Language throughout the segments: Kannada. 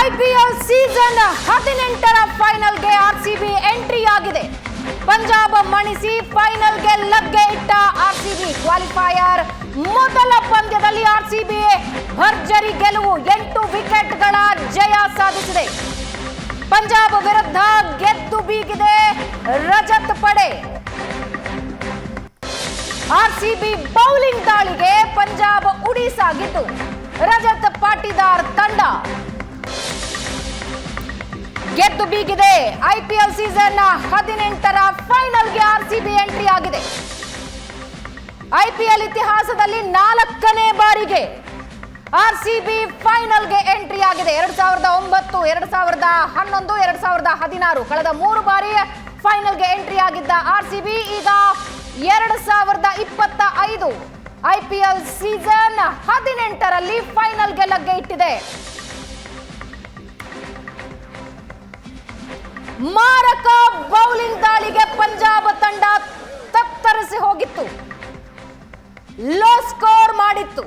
ಐಪಿಎಲ್ ಸೀಸನ್ 18ರ ಫೈನಲ್ಗೆ ಆರ್ಸಿಬಿ ಎಂಟ್ರಿ ಆಗಿದೆ. ಪಂಜಾಬ್ ಮಣಿಸಿ ಫೈನಲ್ಗೆ ಲಗ್ಗೆ ಇಟ್ಟ ಆರ್ಸಿಬಿ ಕ್ವಾಲಿಫೈಯರ್ ಮೊದಲ ಪಂದ್ಯದಲ್ಲಿ ಆರ್ಸಿಬಿ ಭರ್ಜರಿ ಗೆಲುವು, 8 ವಿಕೆಟ್ಗಳ ಜಯ ಸಾಧಿಸಿದೆ. ಪಂಜಾಬ್ ವಿರುದ್ಧ ಗೆದ್ದು ಬೀಗಿದೆ ರಜತ್ ಪಡೆ. ಆರ್ಸಿಬಿ ಬೌಲಿಂಗ್ ದಾಳಿಗೆ ಪಂಜಾಬ್ ಉಡಿಸಾಗಿದ್ದು ರಜತ್ ಪಾಟಿದಾರ್ ತಂಡ ಗೆದ್ದು ಬೀಗಿದೆ. ಐಪಿಎಲ್ ಸೀಸನ್ 18ರ ಫೈನಲ್ಗೆ ಆರ್ಸಿಬಿ ಎಂಟ್ರಿ ಆಗಿದೆ. ಐಪಿಎಲ್ ಇತಿಹಾಸದಲ್ಲಿ 4ನೇ ಬಾರಿಗೆ ಆರ್ಸಿಬಿ ಫೈನಲ್ಗೆ ಎಂಟ್ರಿ ಆಗಿದೆ. 2009, 2011, 2016 ಕಳೆದ 3 ಬಾರಿ ಫೈನಲ್ಗೆ ಎಂಟ್ರಿ ಆಗಿದ್ದ ಆರ್ಸಿಬಿ ಈಗ 2025 ಐಪಿಎಲ್ ಸೀಸನ್ 18ರಲ್ಲಿ ಫೈನಲ್ಗೆ ಲಗ್ಗೆ ಇಟ್ಟಿದೆ. ಮಾರಕ ಬೌಲಿಂಗ್ ದಾಳಿಗೆ ಪಂಜಾಬ್ ತಂಡ ತತ್ತರಿಸಿ ಹೋಗಿತ್ತು, ಲೋ ಸ್ಕೋರ್ ಮಾಡಿತ್ತು.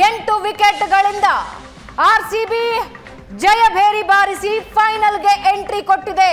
8 ವಿಕೆಟ್ಗಳಿಂದ ಆರ್ಸಿಬಿ ಜಯಭೇರಿ ಬಾರಿಸಿ ಫೈನಲ್ಗೆ ಎಂಟ್ರಿ ಕೊಟ್ಟಿದೆ.